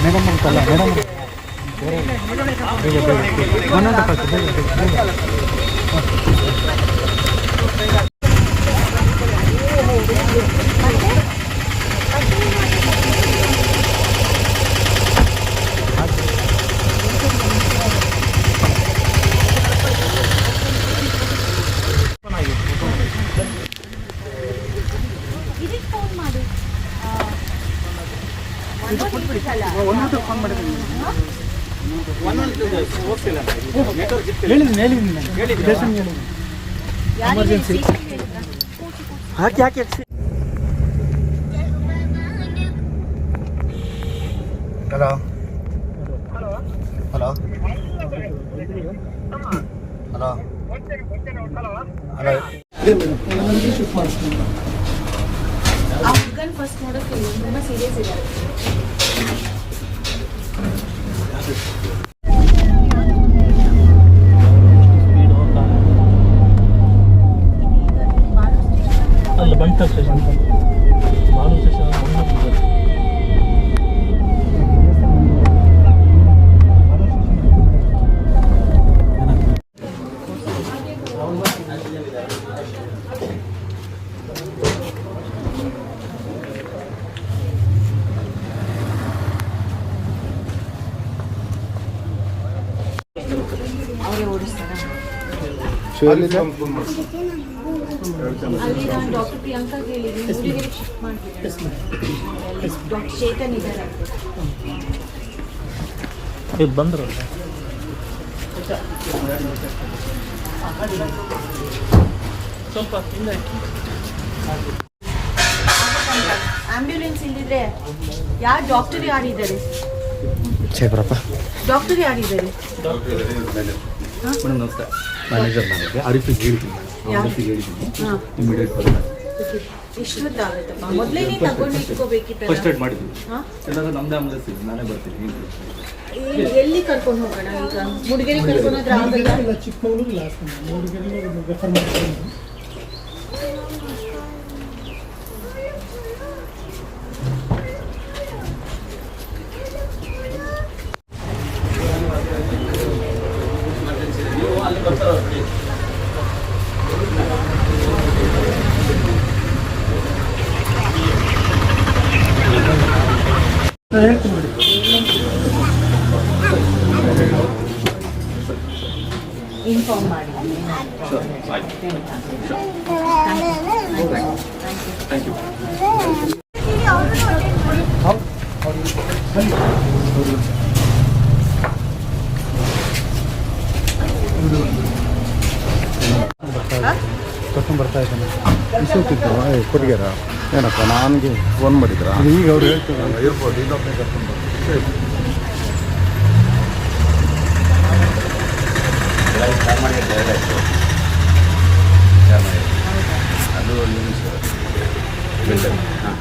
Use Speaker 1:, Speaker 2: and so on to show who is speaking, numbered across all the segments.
Speaker 1: Madam ಅಂತಲ್ಲ madam ಬೇಗ ಬೇಗ ಒಂದೊಂದು ಕಳಿಸಿ ಬೇಗ ಫೋನ್ ಮಾಡಿದ್ದೀನಿ ಎಮರ್ಜೆನ್ಸಿ ಹಾಕಿ ಹಾಕಿ ಹಲೋ ಹಲೋ ಹಲೋ ಹಲೋ
Speaker 2: ಆ ಹುಡುಗನ್ ಫಸ್ಟ್ ನೋಡೋಕೆ ತುಂಬ ಸೀರಿಯಸ್ ಇದೆ.
Speaker 3: ಅಲ್ಲ ಬಂಟ ಸ್ಟೇಷನ್ ಬಾಳು ಸ್ಟೇಷನ್
Speaker 2: ಅವರೇ ಓಡಿಸ್ತಾರಾ?
Speaker 1: ಅಲ್ಲಿ
Speaker 2: ನಾನು ಡಾಕ್ಟರ್ ಪ್ರಿಯಾಂಕಾ ಹೇಳಿದ್ದೀನಿ, ಮೂಡಿಗೆರೆಗೆ ಶಿಫ್ಟ್ ಮಾಡ್ತೀನಿ. ಡಾಕ್ಟರ್ ಚೇತನ್ ಇದ್ದಾರೆ.
Speaker 3: ಇದು ಬಂದ್ರಲ್ಲ ಸ್ವಲ್ಪ ಹಿಂದೆ
Speaker 2: ಆಂಬ್ಯುಲೆನ್ಸ್ ಇಲ್ಲಿದ್ರೆ ಯಾರು ಡಾಕ್ಟರ್ ಯಾರಿದ್ದಾರೆ?
Speaker 1: ಶೇಖರಪ್ಪ
Speaker 2: ಡಾಕ್ಟರ್ ಯಾರಿದ್ದಾರೆ?
Speaker 1: ಮೇಡಮ್ ನಮಸ್ತೆ. ಮ್ಯಾನೇಜರ್ ನನಗೆ ಆರಿಫಿಗೆ ಹೇಳ್ತೀನಿ, ಇಮಿಡಿಯೇಟ್ ಬರೋಣ.
Speaker 2: ಇಷ್ಟೊತ್ತಾಗುತ್ತಪ್ಪ, ಮೊದಲೇ ನೀವು ತಗೊಂಡು ಇಟ್ಕೋಬೇಕಿತ್ತು.
Speaker 1: ಫಸ್ಟ್ ಏಡ್ ಮಾಡಿದ್ವಿ, ಇಲ್ಲಾಂದ್ರೆ ನಮ್ಮದೇ ಆಂಬುಲೆನ್ಸ್ ಇದೆ, ನಾನೇ ಬರ್ತೀನಿ.
Speaker 2: ಎಲ್ಲಿ ಕರ್ಕೊಂಡು ಹೋಗೋಣ ಈಗ? ಮೂಡಿಗೆರೆ ಕರ್ಕೊಂಡು ಹೋದ್ರೆ ಆಗಲ್ಲ?
Speaker 3: ಚಿಕ್ಕಮಗಳೂರು ಲಾಸ್ಟ್ ಮೂಡಿಗೆರೆ ರೆಫರ್ ಮಾಡ್ತೀನಿ.
Speaker 2: ಇನ್ಫಾರ್ಮ್ ಮಾಡಿ.
Speaker 1: Thank you. ಕರ್ಕೊಂಡು ಬರ್ತಾ ಇದ್ದಾನೆ. ಇಷ್ಟೊತ್ತಿದ್ದವ ಕೊಟ್ಟಿಗೆರ ಏನಪ್ಪ ನನಗೆ ಫೋನ್ ಮಾಡಿದ್ರ? ಈಗ ಅವ್ರು ಹೇಳ್ತಾರೆ ಇರ್ಬೋದು, ಇನ್ನೊಬ್ಬನೇ ಕರ್ಕೊಂಡು ಬರ್ತಾರೆ. ಅದು ಹಾಂ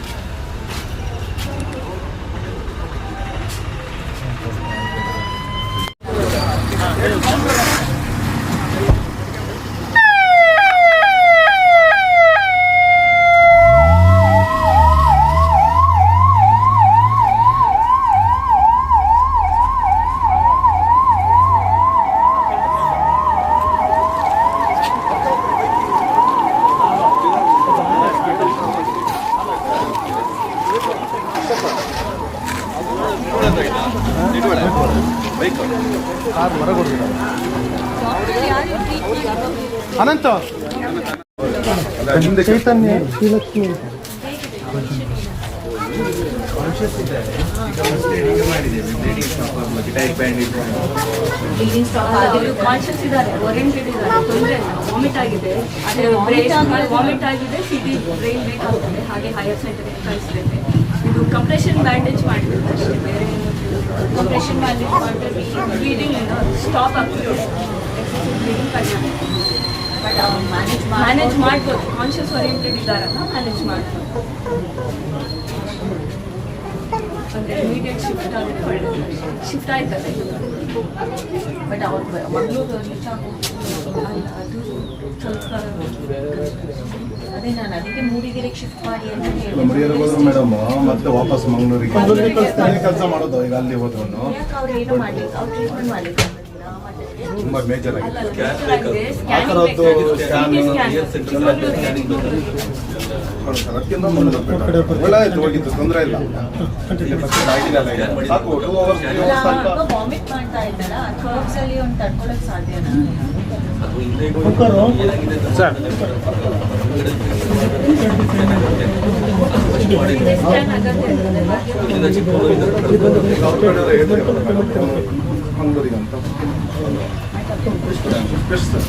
Speaker 1: ಅನಂತ ಚೈತನ್ಯ ಶ್ರೀಲಕ್ಷ್ಮಿ
Speaker 2: ಕಾನ್ಶಿಯಸ್ ಇದ್ದಾರೆ, ಓರಿಯೆಂಟೆಡ್ ಇದ್ದಾರೆ, ತೊಂದರೆ ಇಲ್ಲ. ವಾಮಿಟ್ ಆಗಿದೆ, ವಾಮಿಟ್ ಆಗಿದೆ, ಸಿಟಿ ಬ್ರೈನ್ ಬ್ರೇಕ್ ಆಗ್ತದೆ, ಹಾಗೆ ಹೈಯರ್ ಸೆಂಟರ್ಗೆ ಕಳಿಸ್ಬೇಕು. ಇದು ಕಂಪ್ರೆಷನ್ ಬ್ಯಾಂಡೇಜ್ ಮಾಡಿದ್ರು ಅಷ್ಟೇ, ಬೇರೆ ಕಂಪ್ರೆಷನ್ ಬ್ಯಾಂಡೇಜ್ ಮಾಡಿದ್ರೆ ಬ್ಲೀಡಿಂಗ್ ಸ್ಟಾಪ್ ಆಗ್ತದೆ, ಬ್ಲೀಡಿಂಗ್ ಕಡಿಮೆ. ಬಟ್ ಮ್ಯಾನೇಜ್ ಮಾಡ್ಬೋದು, ಕಾನ್ಶಿಯಸ್ ಓರಿಯೆಂಟೆಡ್ ಇದ್ದಾರಲ್ಲ, ಮ್ಯಾನೇಜ್ ಮಾಡ್ಬೋದು. ಅಂದರೆ ಇಮಿಡಿಯೇಟ್ ಶಿಫ್ಟ್ ಆದರೆ ಒಳ್ಳೆಯದು. ಶಿಫ್ಟ್ ಆಯ್ತಲ್ಲ ಇದು, ಬಟ್ ಅವ್ರ ಮಗಳು ನಿಜ ಅಲ್ಲ, ಅದು ಸ್ವಲ್ಪ
Speaker 4: ಅದೇ ನಾನು ಅದಕ್ಕೆ ಮೂಡಿಗೆರೆಗೆ ಶಿಫ್ಟ್ ಮಾಡಿ ಅಂತ
Speaker 1: ಮುಡಿಯರಿಗೆ ಹೋದ್ರು ಮೇಡಮ್ ಮತ್ತೆ ವಾಪಸ್ ಮಂಗಳೂರಿಗೆ ಕೆಲಸ ಮಾಡೋದು ಈಗ ಅಲ್ಲಿ ಹೋದ್ರು
Speaker 4: ಯಾಕೆ ಅವ್ರು ಏನು ಮಾಡ್ಲಿಕ್ಕೆ ಅವ್ರು ಟ್ರೀಟ್ಮೆಂಟ್ ಮಾಡ್ಲಿಕ್ಕೆ ಆಗೋದಿಲ್ಲ ಮತ್ತೆ
Speaker 1: ತುಂಬಾ ಮೇಜರ್ ಆಗಿದೆ ಆ
Speaker 2: ಸ್ಕ್ಯಾನಿಂಗ್
Speaker 1: ಥರದ್ದು ಸ್ಕ್ಯಾನ್ ಒಳ್ಳೆದಾಯ್ತು ಹೋಗಿದ್ದು ತೊಂದರೆ ಇಲ್ಲ ಇಲ್ಲಿ first ಆಗಿದೆ ಅಲ್ಲ ಈಗ. ಸಾಕು 2 hours 3 hours ಸ್ವಲ್ಪ
Speaker 4: ವಾಮಿಟ್ ಮಾಡ್ತಾ ಇದ್ದಲ್ಲ ಥರ್ಡ್ಸ್ ಅಲ್ಲಿ ಒಂದು ತಡ್ಕೊಳಕ್ ಸಾಧ್ಯನಾ
Speaker 3: ಸರ್
Speaker 2: ಸ್ಕ್ಯಾನ್ ಆಗತ್ತೆ
Speaker 1: ಅವ್ರ ಕಡೆ ಹೇಳಿದ್ರು ಮಂಗಳೂರಿಗೆ ಅಂತ ಎಷ್ಟು ಸರ್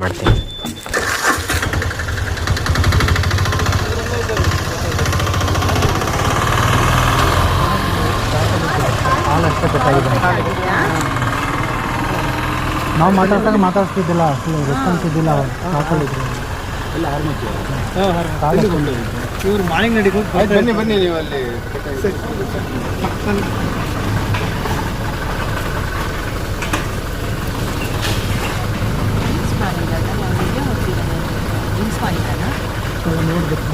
Speaker 5: ಮಾಡ್ತೀನಿ.
Speaker 3: ನಾವು ಮಾತಾಡ್ತಿದ್ದಿಲ್ಲ ಅಷ್ಟು ರೆಸ್ಪಾನ್ಸ್ ಇದ್ದಿಲ್ಲ ಹಾಕೊಂಡಿದ್ರು ಇವ್ರು ಮಾರ್ನಿಂಗ್ ನಡಿಗೆ
Speaker 1: ಬನ್ನಿ ನೀವು ಅಲ್ಲಿ
Speaker 3: ನೋಡ್ಬೇಕು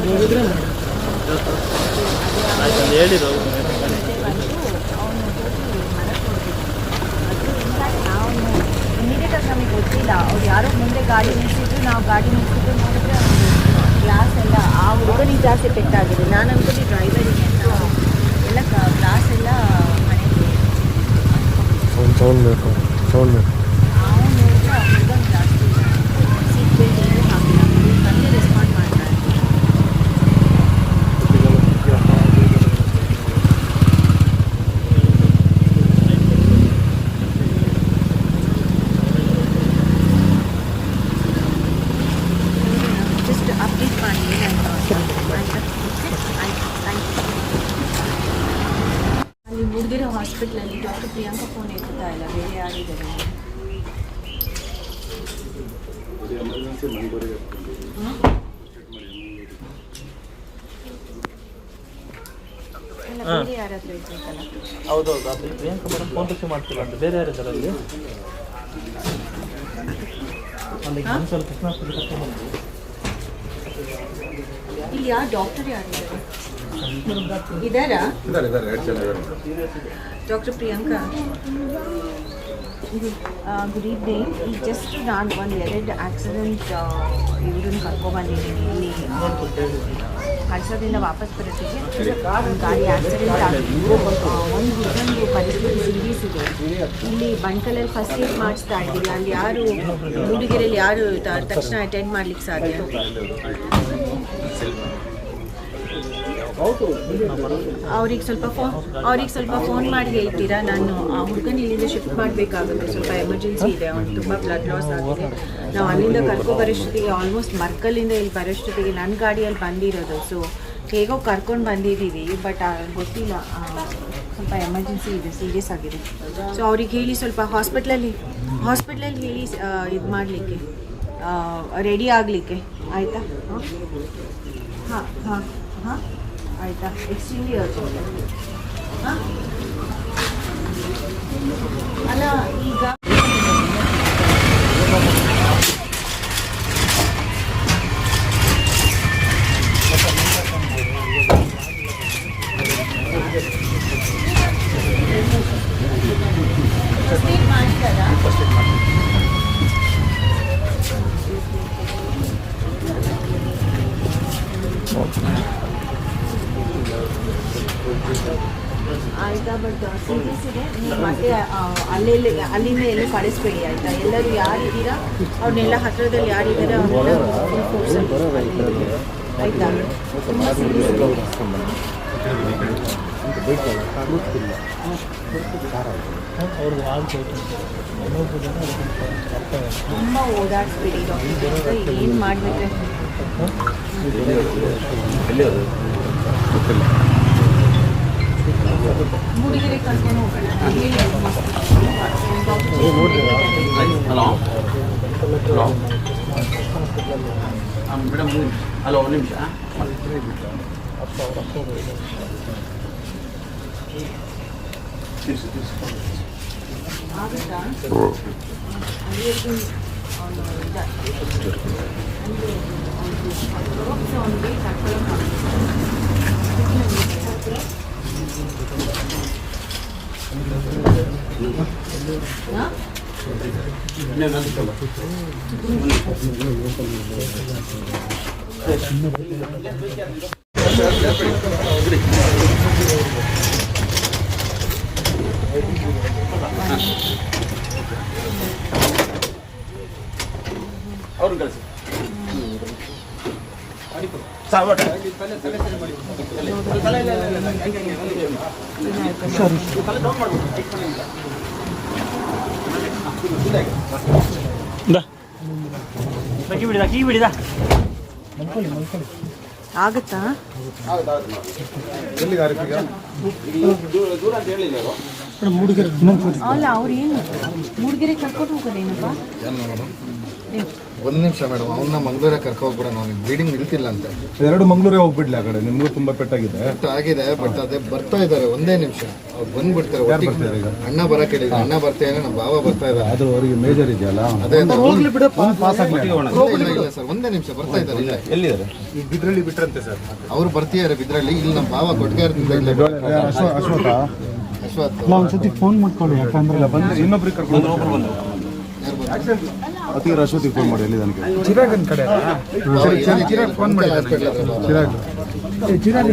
Speaker 3: ಹೋಗಿದ್ರೆ ಹೇಳಿರೋ
Speaker 4: ಇಮಿಡಿಯೇಟಾಗಿ ನಮಗೆ ಗೊತ್ತಿಲ್ಲ ಅವ್ರು ಯಾರೋ ಮುಂದೆ ಗಾಡಿ ನಿಲ್ಸಿದ್ರು ನಾವು ಗಾಡಿ ನಿಲ್ಸಿದ್ರು ನೋಡಿದ್ರೆ ಗ್ಲಾಸ್ ಎಲ್ಲ ಆ ಹುಡುಗನಿಗೆ ಜಾಸ್ತಿ ಪೆಟ್ಟಾಗಿದೆ ನಾನು ಅನ್ಕೊಂಡು ಡ್ರೈವರಿಗೆ ಅಂತ ಎಲ್ಲ ಗ್ಲಾಸ್ ಎಲ್ಲ ಮನೆಗೆ
Speaker 5: ಸೌಂಡ್ ಬೇಕು
Speaker 4: ನಾವು ನೋಡಿದ್ರೆ ಆ ಹುಡುಗನ ಜಾಸ್ತಿ ಸೀಟ್ ಬೆಲ್ಟ್ ಏನೂ ಹಾಕಿಲ್ಲ ನಮಗೆ ರೆಸ್ಪಾಂಡ್ ಮಾಡ್ತಾ ಇದ್ದೀವಿ ಜಸ್ಟ್ ಅಪ್ಡೇಟ್ ಮಾಡಿ ಅಲ್ಲಿ ಮೂಡಿಗೆರೆ ಹಾಸ್ಪಿಟ್ಲಲ್ಲಿ ಡಾಕ್ಟರ್ ಪ್ರಿಯಾಂಕಾ ಫೋನ್ ಎತ್ತುತ್ತಾ ಇಲ್ಲ ಬೇರೆ ಯಾರಿದ್ದಾರೆ
Speaker 1: ಎಮರ್ಜೆನ್ಸಿ ಮಂಗಳೂರಿಗೆ
Speaker 4: ಇಲ್ಲ ಬೇರೆ ಯಾರಾದರೂ ಇರ್ಬೇಕಲ್ಲ
Speaker 3: ಹೌದೌದು ಅದು ಪ್ರಿಯಾಂಕಾ ಮೇಡಮ್ ಫೋನ್ ರಿಸೀವ್ ಮಾಡ್ತಿಲ್ಲ ಅಂತ ಬೇರೆ ಯಾರಿದ್ದಾರೆ ಅಲ್ಲಿ ಅಲ್ಲಿಗೆ ಒಂದ್ಸಲ ಕೃಷ್ಣ ಹಾಸ್ಪಿಟಲ್ ಕರ್ಕೊಂಡ್ಬಂದು
Speaker 4: ಇಲ್ಲಿ ಯಾರು ಡಾಕ್ಟರ್ ಯಾರಿದ್ದಾರೆ ಇದ್ದಾರಾ
Speaker 1: ಇದ್ದಾರೆ 2 ಜನ ಇದ್ದಾರೆ
Speaker 4: ಡಾಕ್ಟರ್ ಪ್ರಿಯಾಂಕಾ ಗುಡ್ ಈವ್ನಿಂಗ್ ಈಗ ಜಸ್ಟ್ ನಾನು ಒಂದು 2 ಆಕ್ಸಿಡೆಂಟ್ ಇವ್ರನ್ನ ಕರ್ಕೊಬಂದಿದ್ದೀನಿ ಇಲ್ಲಿ ಹಳ್ಸೋದಿಂದ ವಾಪಸ್ ಬರೋತ್ತಿಗೆ ಒಂದು ಗಾಡಿ ಆಕ್ಸಿಡೆಂಟ್ ಆಗಿದ್ದು ಒಂದು ಹುಡುಗಂದು ಪರಿಸ್ಥಿತಿ ಸೀರಿಯಸ್ ಇದೆ ಇಲ್ಲಿ ಬಂಟ್ಕಲಲ್ಲಿ ಫಸ್ಟ್ ಏಡ್ ಮಾಡಿಸ್ತಾ ಇದ್ದೀವಿ ಅಲ್ಲಿ ಯಾರು ಮೂಡಿಗೆರೆಯಲ್ಲಿ ಯಾರು ತಕ್ಷಣ ಅಟೆಂಡ್ ಮಾಡ್ಲಿಕ್ಕೆ ಸಾಧ್ಯ ಅವ್ರಿಗೆ ಸ್ವಲ್ಪ ಫೋನ್ ಮಾಡಿ ಹೇಳ್ತೀರಾ ನಾನು ಆ ಹುಡುಗನ ಇಲ್ಲಿಂದ ಶಿಫ್ಟ್ ಮಾಡಬೇಕಾಗುತ್ತೆ ಸ್ವಲ್ಪ ಎಮರ್ಜೆನ್ಸಿ ಇದೆ ಅವ್ನು ತುಂಬ ಬ್ಲಡ್ ಲಾಸ್ ಆಗಿದೆ ನಾವು ಅಲ್ಲಿಂದ ಕರ್ಕೊಬರೋಷ್ಟೊತ್ತಿಗೆ ಆಲ್ಮೋಸ್ಟ್ ಮರ್ಕಲ್ಲಿಂದ ಇಲ್ಲಿ ಬರೋಷ್ಟೊತ್ತಿಗೆ ನನ್ನ ಗಾಡಿಯಲ್ಲಿ ಬಂದಿರೋದು ಸೊ ಹೇಗೋ ಕರ್ಕೊಂಡು ಬಂದಿದ್ದೀವಿ ಬಟ್ ಗೊತ್ತಿಲ್ಲ ಸ್ವಲ್ಪ ಎಮರ್ಜೆನ್ಸಿ ಇದೆ ಸೀರಿಯಸ್ ಆಗಿದೆ ಸೊ ಅವ್ರಿಗೆ ಹೇಳಿ ಸ್ವಲ್ಪ ಹಾಸ್ಪಿಟ್ಲಲ್ಲಿ ಹೇಳಿ ಇದು ಮಾಡಲಿಕ್ಕೆ ರೆಡಿ ಆಗಲಿಕ್ಕೆ ಆಯಿತಾ ಹಾಂ ಆಯಿತಾ ಎಕ್ಸ್ಟ್ರೀಮ್ಲಿ ಅರ್ಜೆಂಟ್ ಹಾಂ ಅಲ್ಲ ಈಗ ಮಾಡಿದಾರಾ ಆಯಿತಾ ಬಟ್ ಸೀರಿಯಸ್ ಇದೆ ನೀವು ಮತ್ತೆ ಅಲ್ಲಿಂದ ಎಲ್ಲೂ ಕಳಿಸ್ಬೇಡಿ ಆಯಿತಾ ಎಲ್ಲರೂ ಯಾರಿದ್ದೀರಾ ಅವ್ರನ್ನೆಲ್ಲ ಹತ್ತಿರದಲ್ಲಿ ಯಾರಿದ್ದಾರೆ ಅವ್ರನ್ನೆಲ್ಲ ಆಯಿತಾ ತುಂಬ ಸೀರಿಯಸ್ ಇದೆ
Speaker 3: ಅವ್ರಿಗೆ ಆಗ್ಬೋದು
Speaker 4: ತುಂಬ ಓಡಾಡಿಸ್ಬೇಡಿ ಡಾಕ್ಟರ್ ಏನು ಮಾಡಿಬಿಟ್ರೆ ಮೂಡಿಗೆರೆ ಕರ್ಕೊಂಡು ಹೋಗೋಣ ಹೇಳಿ
Speaker 1: ಮೇಡಮ್ ಅಲ್ಲ ಒಂದು ನಿಮಿಷ
Speaker 4: ಆಗುತ್ತಾ
Speaker 1: ಅವ್ರನ್ನ ಕಳಿಸಿ
Speaker 4: ಆಗುತ್ತಾ
Speaker 1: ಎಲ್ಲಿಗೆ ಆರಿಫಿಗ ದೂರ ಅಂತ ಹೇಳಿಲ್ಲ
Speaker 4: ಅಲ್ಲ ಅವ್ರು ಏನು ಮೂಡಿಗೆರೆ ಕರ್ಕೊಂಡು ಹೋಗೋದೇನಪ್ಪ
Speaker 6: ಒಂದು ನಿಮಿಷ ಮೇಡಮ್ ಅವನ್ನ ಮಂಗಳೂರೇ ಕರ್ಕೊ ಹೋಗ್ಬಿಡೋಣ ಅವ್ನಿಗೆ ಬ್ಲೀಡಿಂಗ್ ನಿಲ್ತಿಲ್ಲ ಅಂತ
Speaker 1: ಎರಡು ಮಂಗಳೂರೇ ಹೋಗ್ಬಿಡ್ಲಿ ಆ ಕಡೆ ನಿಮಗೂ ತುಂಬಾ ಪೆಟ್ಟಾಗಿದೆ
Speaker 6: ಆಗಿದೆ ಬಟ್ ಅದೇ ಬರ್ತಾ ಇದ್ದಾರೆ ಒಂದೇ ನಿಮಿಷ ಅವ್ರು ಬಂದ್ಬಿಡ್ತಾರೆ ಒಟ್ಟಿಗೆ.
Speaker 1: ಬರ್ತಾರೆ ಈಗ?
Speaker 6: ಅಣ್ಣ ಬರಕ್ಕೆ ಹೇಳಿದ್ರು ಅಣ್ಣ ಬರ್ತಾ ಇಲ್ಲ ನಮ್ಮ ಬಾವ ಬರ್ತಾ ಇದ್ದಾರೆ
Speaker 1: ಅದು ಅವರಿಗೆ ಮೇಜರ್ ಇದೆಯಲ್ಲ
Speaker 6: ಅದೇ
Speaker 1: ಹೋಗ್ಲಿ ಬಿಡು ಪಾಸ್ ಆಗಲಿ
Speaker 6: ಇಲ್ಲ ಸರ್ ಒಂದೇ ನಿಮಿಷ ಬರ್ತಾ ಇದ್ದಾರೆ ಇಲ್ಲ
Speaker 1: ಎಲ್ಲಿದ್ದಾರೆ ಈ ಬಿದ್ರಲ್ಲಿ ಬಿಟ್ರಂತೆ ಸರ್
Speaker 6: ಅವ್ರು ಬರ್ತಿದ್ದಾರೆ ಬಿದ್ರಲ್ಲಿ ಇಲ್ಲಿ ನಮ್ಮ ಬಾವ ಕೊಟ್ಗಾರದಿಂದ ಇಲ್ಲ
Speaker 1: ಅಶ್ವಥ
Speaker 6: ಅಶ್ವತ್
Speaker 3: ಇಲ್ಲ ಒಂದ್ಸತಿ ಫೋನ್ ಮಾಡ್ಕೊಳ್ಳಿ ಯಾಕಂದ್ರೆ
Speaker 1: ಬಂದ್ರೆ ಇನ್ನೊಬ್ರಿಗೆ ಕರ್ಕೊಂಡು ಬಂದ್ರು ಅತಿಗೆ ಅಶ್ವತಿಗೆ ಫೋನ್ ಮಾಡಿ ಎಲ್ಲಿದ್ದಾನೆ
Speaker 3: ಚಿರಾಗನ್ ಕಡೆ
Speaker 1: ಚಿರಾಗ್ ಫೋನ್ ಮಾಡಿ ಚಿರಾಗ್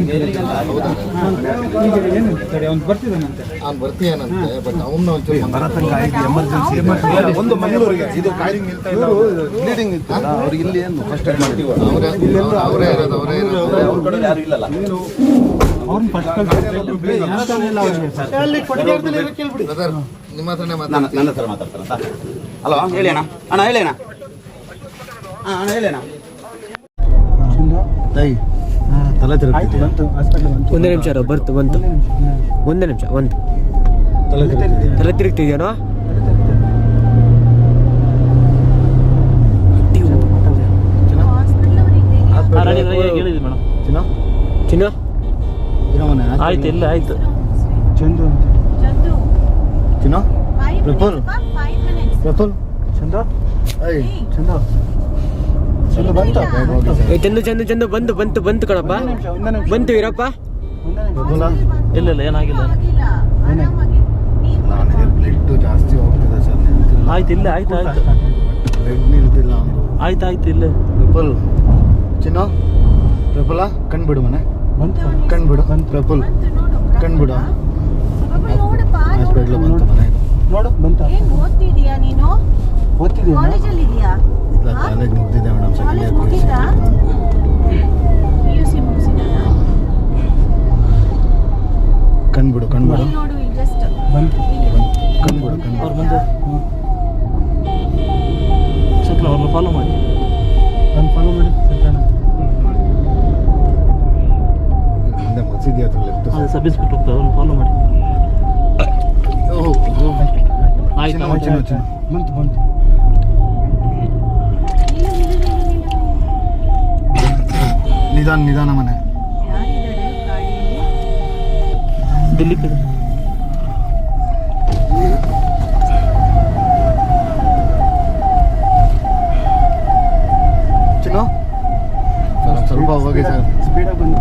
Speaker 3: ಏನು ಅವ್ನು ಬರ್ತಿದ್ದಾನಂತೆ
Speaker 6: ಅವ್ನು ಬರ್ತೀಯಾನಂತೆ ಬಟ್ ಅವನ್ನ ಒಂಚೂರು
Speaker 1: ಎಮರ್ಜೆನ್ಸಿ ಒಂದು ಮಂಗಳೂರಿಗೆ ಇದು ಕಾಲಿಂಗ್ ನಿಲ್ತಾ ಇಲ್ಲ ಬ್ಲೀಡಿಂಗ್ ಇತ್ತಲ್ಲ ಅವ್ರಿಗೆ ಇಲ್ಲಿ ಏನು ಫಸ್ಟ್ ಏಡ್ ಮಾಡಿದ್ದೀವಿ
Speaker 6: ಅವರೇ ಇರೋದು
Speaker 1: ಅವ್ರ ಕಡೆ ಯಾರು ಇಲ್ಲಲ್ಲ
Speaker 3: ಅವ್ರನ್ನ ಫಸ್ಟ್
Speaker 6: ಬ್ರದರ್ ನಿಮ್ಮ ಹತ್ರನೇ
Speaker 1: ನನ್ನ ಹತ್ರ ಮಾತಾಡ್ತಾರಂತ ಹಲೋ ಹೇಳಿ ಅಣ್ಣ ಅಣ್ಣ ಹೇಳಿ ಅಣ್ಣ ಅಣ್ಣ ಹೇಳಿ ಅಣ್ಣ
Speaker 6: ತಲೆ
Speaker 3: ಆಯ್ತು ಬಂತು ಹಾಸ್ಪಿಟಲ್ ಬಂತು
Speaker 5: ಒಂದೇ ನಿಮಿಷ ಬಂತು ಒಂದೇ ನಿಮಿಷ ಒಂದು ತಲೆ ತಿರುಗ್ತಿದ್ಯಾನೋ ಚಿನ್ನ ಆಯ್ತು ಇಲ್ಲ ಆಯ್ತು
Speaker 3: ಚಂದು ಅಂತ
Speaker 4: ಚಂದು
Speaker 6: ಚಿನ್ನ
Speaker 4: ಪ್ರಫುಲ್
Speaker 6: ಪ್ರಫುಲ್
Speaker 3: ಚಂದ ಚಂದ ಚಂದ ಬಂತು
Speaker 5: ಚಂದು ಬಂತು ಕಣಪ್ಪ ಬಂತು ವೀರಪ್ಪ ಇಲ್ಲ ಏನಾಗಿಲ್ಲ
Speaker 6: ನನಗೆ ಬ್ಲಡ್ ಜಾಸ್ತಿ ಹೋಗ್ತಿದೆ ಸರ್
Speaker 5: ಆಯ್ತು ಇಲ್ಲ ಆಯ್ತು
Speaker 6: ಬ್ಲಡ್ ನಿಲ್ತಿಲ್ಲ
Speaker 5: ಆಯ್ತು ಇಲ್ಲ
Speaker 6: ಪ್ರಫುಲ್ ಚಿನ್ನ ಪ್ರಫುಲ ಕಣ್ಬಿಡು ಮನೆ
Speaker 3: ಬಂತು
Speaker 6: ಕಣ್ಬಿಡು ಪ್ರಫುಲ್ ಕಣ್ಬಿಡು ಹಾಸ್ಪಿಟ್ಲ್ ಬಂತು ಮನೆ
Speaker 3: ನೋಡು ಬಂತ
Speaker 4: ಏನ್ ಓದ್ತಿದೀಯಾ ನೀನು
Speaker 3: ಓದ್ತಿದ್ದೀನ
Speaker 4: ಕಾಲೇಜಲ್ಲಿ ಇದೀಯಾ
Speaker 6: ಇಲ್ಲ ಕಾಲೇಜ್ ಮುಗ್ದಿದೆ ಮೇಡಮ್
Speaker 4: ಕಾಲೇಜ್ ಮುಗಿತಾ PUC ಮುಗಿಸಿದಲ್ಲ
Speaker 6: ಕಣ್ಬಿಡು
Speaker 4: ನೋಡು ಇಲ್ಲಿ ಜಸ್ಟ್
Speaker 3: ಬಂತು
Speaker 6: ಕಣ್ಬಿಡು
Speaker 5: ಅವ್ರು ಬಂದು ಸ್ವಲ್ಪ ಅವ್ರನ್ನ ಫಾಲೋ ಮಾಡಿ
Speaker 3: ಬಂದು ಫಾಲೋ ಮಾಡಿ ಸತ್ಯನ
Speaker 6: ಹಿಂದೆ ಮಸೀದಿ ಹತ್ರ ಲೆಫ್ಟ್
Speaker 5: ಅದು ಸಬ್ ಇನ್ಸ್ಪೆಕ್ಟರ್ ಹೋಗ್ತಾರೆ ಅವ್ರನ್ನ ಫಾಲೋ ಮಾಡಿ ಆಯ್ತು
Speaker 3: ಬಂತು
Speaker 6: ನಿಧಾನ ಮನೆ
Speaker 4: ಯಾರಿದ್ದಾರೆ ಗಾಡಿಯಲ್ಲಿ
Speaker 5: ದಿಲೀಪ್ ಇದೆ
Speaker 6: ಚಿನ್ನು ಸ್ವಲ್ಪ ಹೋಗಿ ಸರ್
Speaker 3: ಸ್ಪೀಡಾಗಿ ಬಂದು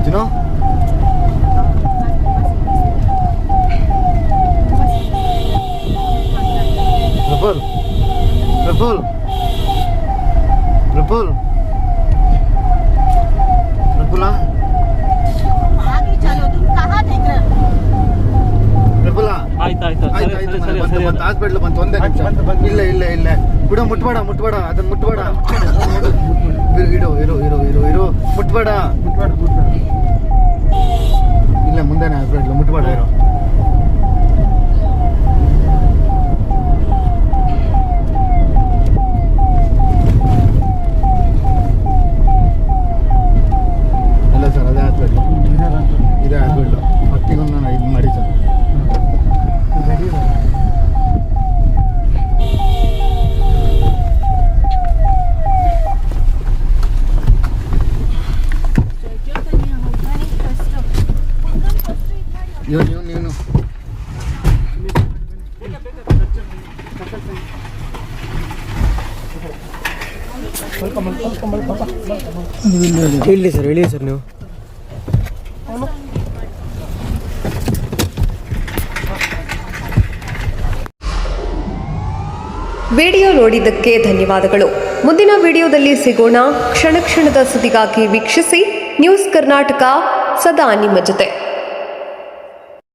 Speaker 6: ಚಿನ್ನು ಪ್ರಫುಲ್ ಪ್ರಫುಲ್ ಪ್ರಫುಲ್ ಪ್ರಫುಲ
Speaker 4: आगे चलो तुम कहाँ देख रहे हो
Speaker 6: ಪ್ರಫುಲ
Speaker 5: ಆಯ್ತು
Speaker 6: ಹಾಸ್ಪಿಟ್ಲ್ ಬಂತು ಒಂದೇ ನಿಮಿಷ ಇಲ್ಲ ಬಿಡು ಮುಟ್ಬೇಡ ಅದನ್ನ ಮುಟ್ಬೇಡ ಇರು ಮುಟ್ಬೇಡ ಇಲ್ಲ ಮುಂದೆನೆ ಹಾಸ್ಪಿಟ್ಲ್ ಮುಟ್ಬೇಡ ಇರೋ ಅಲ್ಲ ಸರ್ ಅದೇ ಹಾಸ್ಪಿಟ್ಲು ಇದೇ ಹಾಸ್ಪಿಟ್ಲು ಮತ್ತಿಗೊಂದು ನಾನು ಇದು ಮಾಡಿ ಸರ್
Speaker 5: ಇಳಿ ಸರ್ ನೀವು.
Speaker 7: ವಿಡಿಯೋ ನೋಡಿದ್ದಕ್ಕೆ ಧನ್ಯವಾದಗಳು. ಮುಂದಿನ ವಿಡಿಯೋದಲ್ಲಿ ಸಿಗೋಣ. ಕ್ಷಣ ಕ್ಷಣದ ಸುದ್ದಿಗಾಗಿ ವೀಕ್ಷಿಸಿ ನ್ಯೂಸ್ ಕರ್ನಾಟಕ, ಸದಾ ನಿಮ್ಮ ಜೊತೆ.